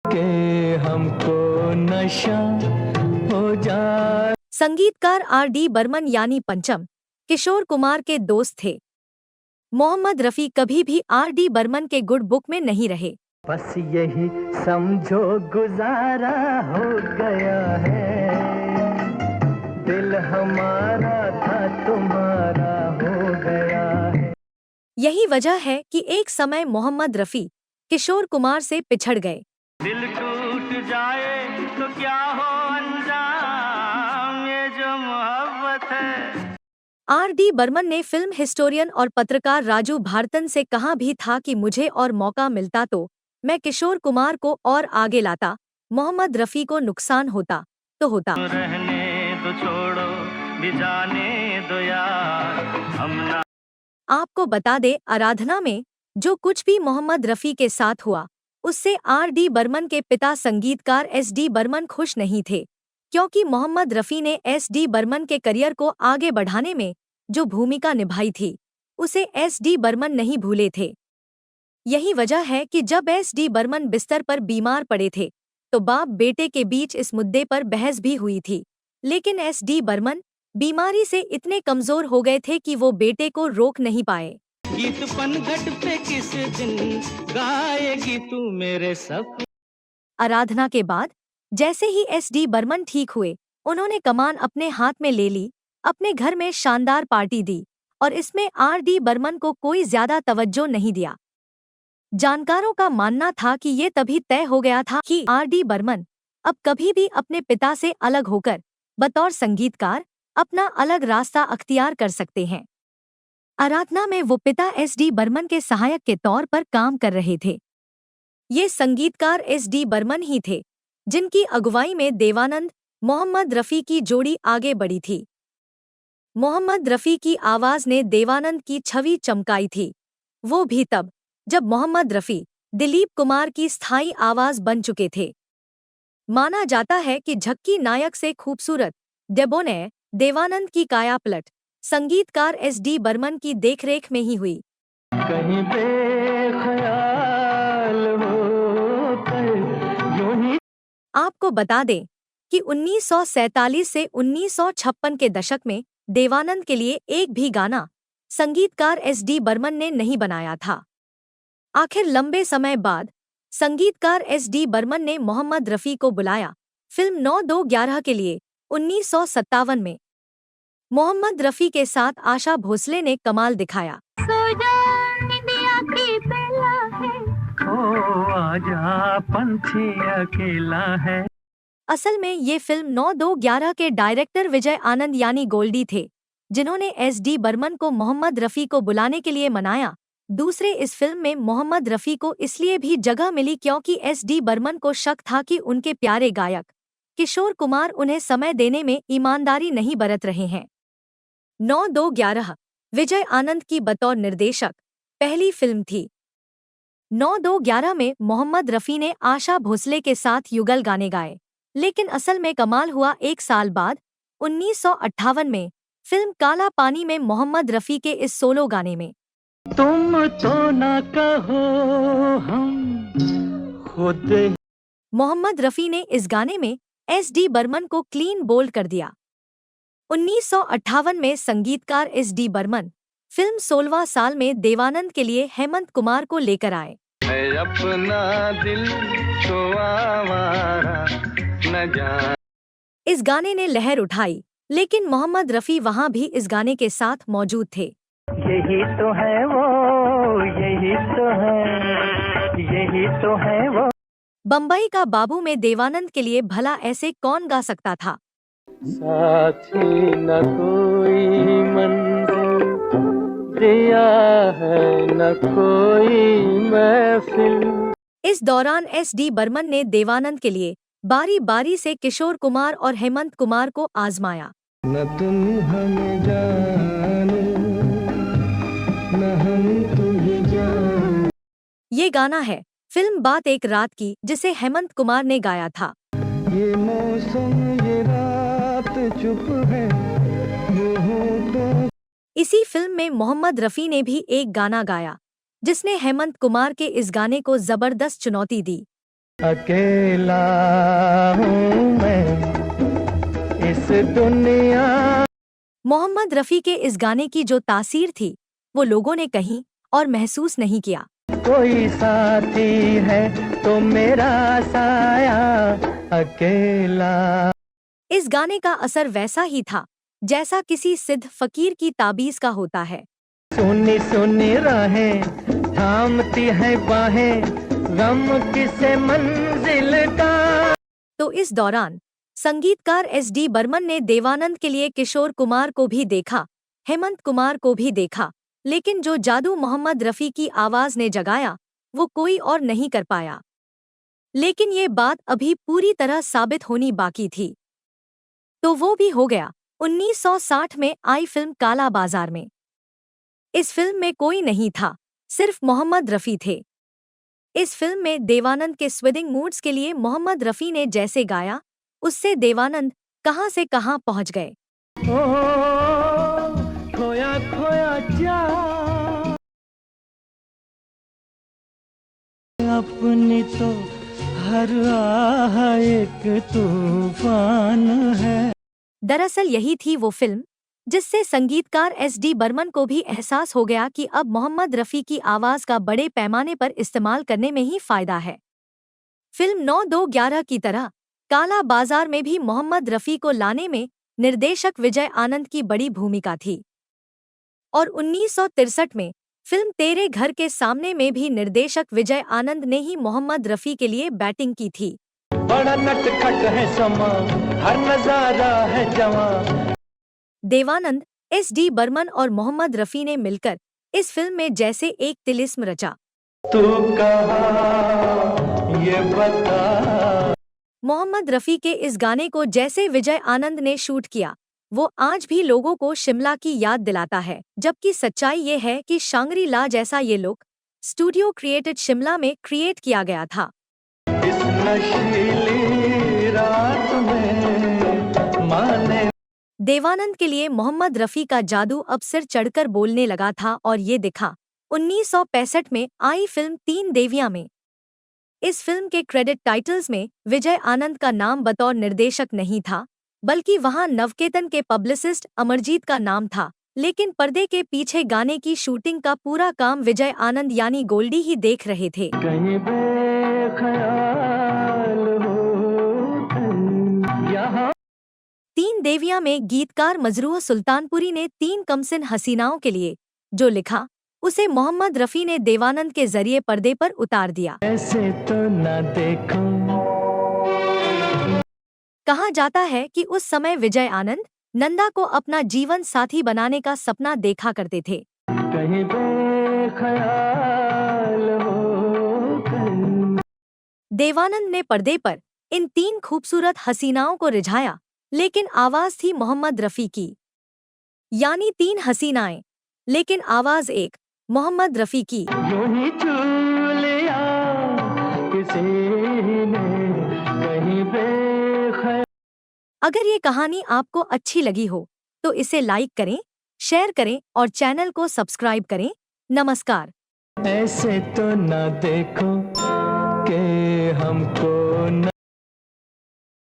के हमको नशा हो जाए। संगीतकार R.D. बर्मन यानी पंचम किशोर कुमार के दोस्त थे। मोहम्मद रफ़ी कभी भी R.D. बर्मन के गुड बुक में नहीं रहे। बस यही समझो गुजारा हो गया है, दिल हमारा था तुम्हारा हो गया है। यही वजह है कि एक समय मोहम्मद रफ़ी किशोर कुमार से पिछड़ गए। दिल टूट जाए तो क्या हो अंजाम, ये जो मोहब्बत है। R.D. बर्मन ने फिल्म हिस्टोरियन और पत्रकार राजू भारतन से कहा भी था कि मुझे और मौका मिलता तो मैं किशोर कुमार को और आगे लाता, मोहम्मद रफ़ी को नुकसान होता तो होता। रहने दो, छोड़ो भी जाने दो यार, हम ना। आपको बता दे आराधना में जो कुछ भी मोहम्मद रफ़ी के साथ हुआ उससे R.D. बर्मन के पिता संगीतकार S.D. बर्मन खुश नहीं थे, क्योंकि मोहम्मद रफ़ी ने S.D. बर्मन के करियर को आगे बढ़ाने में जो भूमिका निभाई थी उसे S.D. बर्मन नहीं भूले थे। यही वजह है कि जब S.D. बर्मन बिस्तर पर बीमार पड़े थे तो बाप बेटे के बीच इस मुद्दे पर बहस भी हुई थी, लेकिन S.D. बर्मन बीमारी से इतने कमजोर हो गए थे कि वो बेटे को रोक नहीं पाए। गीत पनघट पे किस दिन गाएगी तू मेरे सपने। आराधना के बाद जैसे ही S.D. बर्मन ठीक हुए उन्होंने कमान अपने हाथ में ले ली, अपने घर में शानदार पार्टी दी और इसमें R.D. बर्मन को कोई ज्यादा तवज्जो नहीं दिया। जानकारों का मानना था कि ये तभी तय हो गया था कि R.D. बर्मन अब कभी भी अपने पिता से अलग होकर बतौर संगीतकार अपना अलग रास्ता अख्तियार कर सकते हैं। आराधना में वो पिता S.D. बर्मन के सहायक के तौर पर काम कर रहे थे। ये संगीतकार S.D. बर्मन ही थे जिनकी अगुवाई में देवानंद मोहम्मद रफ़ी की जोड़ी आगे बढ़ी थी। मोहम्मद रफ़ी की आवाज़ ने देवानंद की छवि चमकाई थी, वो भी तब जब मोहम्मद रफ़ी दिलीप कुमार की स्थायी आवाज़ बन चुके थे। माना जाता है कि झक्की नायक से खूबसूरत डेबोनेर देवानंद की कायापलट संगीतकार S.D. बर्मन की देखरेख में ही हुई। कहीं बेख्याल हो कर यूं ही। आपको बता दें कि 1947 से 1956 के दशक में देवानंद के लिए एक भी गाना संगीतकार S.D. बर्मन ने नहीं बनाया था। आखिर लंबे समय बाद संगीतकार S.D. बर्मन ने मोहम्मद रफ़ी को बुलाया फिल्म 9-2-11 के लिए 1957 में। मोहम्मद रफ़ी के साथ आशा भोसले ने कमाल दिखाया। ओ आजा पंछी अकेला है। असल में ये फिल्म 9-2-11 के डायरेक्टर विजय आनंद यानी गोल्डी थे, जिन्होंने S.D. बर्मन को मोहम्मद रफ़ी को बुलाने के लिए मनाया। दूसरे इस फिल्म में मोहम्मद रफ़ी को इसलिए भी जगह मिली क्योंकि S.D. बर्मन को शक था कि उनके प्यारे गायक किशोर कुमार उन्हें समय देने में ईमानदारी नहीं बरत रहे हैं। 9-2-11 विजय आनंद की बतौर निर्देशक पहली फिल्म थी। 9-2-11 में मोहम्मद रफ़ी ने आशा भोसले के साथ युगल गाने गाए, लेकिन असल में कमाल हुआ एक साल बाद 1958 में फिल्म काला पानी में मोहम्मद रफ़ी के इस सोलो गाने में। तुम तो ना कहो हम खुद। मोहम्मद रफ़ी ने इस गाने में S.D. बर्मन को क्लीन बोल्ड कर दिया। 1958 में संगीतकार S.D. बर्मन फिल्म 16वां साल में देवानंद के लिए हेमंत कुमार को लेकर आए। अपना दिल तो आवारा न जा। इस गाने ने लहर उठाई, लेकिन मोहम्मद रफ़ी वहां भी इस गाने के साथ मौजूद थे। यही तो है वो, यही तो है, यही तो है वो। बम्बई का बाबू में देवानंद के लिए भला ऐसे कौन गा सकता था। साथी न कोई मंजिल दिया है, न कोई महफिल। इस दौरान S.D. बर्मन ने देवानंद के लिए बारी बारी से किशोर कुमार और हेमंत कुमार को आजमाया। न तुम हमें जानो, न हम तुम्हें जानो। ये गाना है फिल्म बात एक रात की, जिसे हेमंत कुमार ने गाया था। ये मौसम ये रात चुप है, वो हो तो। इसी फिल्म में मोहम्मद रफ़ी ने भी एक गाना गाया, जिसने हेमंत कुमार के इस गाने को जबरदस्त चुनौती दी। अकेला हूँ मैं इस दुनिया। मोहम्मद रफ़ी के इस गाने की जो तासीर थी वो लोगों ने कहीं और महसूस नहीं किया। कोई साथी है तो मेरा साया अकेला। इस गाने का असर वैसा ही था जैसा किसी सिद्ध फकीर की ताबीज का होता है। सुनी सुनी राहें थामती है बाहें, गम किसे मंजिल का। तो इस दौरान संगीतकार एस.डी. बर्मन ने देवानंद के लिए किशोर कुमार को भी देखा, हेमंत कुमार को भी देखा, लेकिन जो जादू मोहम्मद रफ़ी की आवाज़ ने जगाया वो कोई और नहीं कर पाया। लेकिन ये बात अभी पूरी तरह साबित होनी बाकी थी। तो वो भी हो गया 1960 में आई फिल्म काला बाजार में। इस फिल्म में कोई नहीं था, सिर्फ मोहम्मद रफ़ी थे। इस फिल्म में देवानंद के स्विंगिंग मूड्स के लिए मोहम्मद रफ़ी ने जैसे गाया, उससे देवानंद कहां से कहां पहुंच गए। ओ खोया खोया जा अपनी तो हर आह एक तूफान है। दरअसल यही थी वो फिल्म जिससे संगीतकार एस.डी. बर्मन को भी एहसास हो गया कि अब मोहम्मद रफ़ी की आवाज़ का बड़े पैमाने पर इस्तेमाल करने में ही फायदा है। फिल्म 9-2-11 की तरह काला बाजार में भी मोहम्मद रफ़ी को लाने में निर्देशक विजय आनंद की बड़ी भूमिका थी। और 1963 में फिल्म तेरे घर के सामने में भी निर्देशक विजय आनंद ने ही मोहम्मद रफ़ी के लिए बैटिंग की थी। बड़ा नटखट है समा, हर नजारा है जवां। देवानंद, एस.डी. बर्मन और मोहम्मद रफ़ी ने मिलकर इस फिल्म में जैसे एक तिलिस्म रचा। तू कहाँ ये बता। मोहम्मद रफ़ी के इस गाने को जैसे विजय आनंद ने शूट किया, वो आज भी लोगों को शिमला की याद दिलाता है, जबकि सच्चाई ये है कि शांग्री ला जैसा ये लुक स्टूडियो क्रिएटेड शिमला में क्रिएट किया गया था। इस नशीली रात में माने। देवानंद के लिए मोहम्मद रफ़ी का जादू अब सिर चढ़कर बोलने लगा था और ये दिखा 1965 में आई फिल्म तीन देवियां में। इस फिल्म के क्रेडिट टाइटल्स में विजय आनंद का नाम बतौर निर्देशक नहीं था, बल्कि वहां नवकेतन के पब्लिसिस्ट अमरजीत का नाम था, लेकिन पर्दे के पीछे गाने की शूटिंग का पूरा काम विजय आनंद यानी गोल्डी ही देख रहे थे। कहीं बेख्याल हो तुम यहाँ। तीन देवियां में गीतकार मजरूह सुल्तानपुरी ने तीन कमसिन हसीनाओं के लिए जो लिखा उसे मोहम्मद रफ़ी ने देवानंद के जरिए पर्दे पर उतार दिया। ऐसे तो न देखो। कहा जाता है कि उस समय विजय आनंद नंदा को अपना जीवन साथी बनाने का सपना देखा करते थे। कहीं बेख्याल हो तुम। देवानंद ने पर्दे पर इन तीन खूबसूरत हसीनाओं को रिझाया, लेकिन आवाज थी मोहम्मद रफ़ी की। यानी तीन हसीनाएं, लेकिन आवाज एक मोहम्मद रफ़ी की। यूं ही छू लिया किसी ने कहीं बेख्याल। अगर ये कहानी आपको अच्छी लगी हो तो इसे लाइक करें, शेयर करें और चैनल को सब्सक्राइब करें। नमस्कार। ऐसे तो न देखो कि हमको न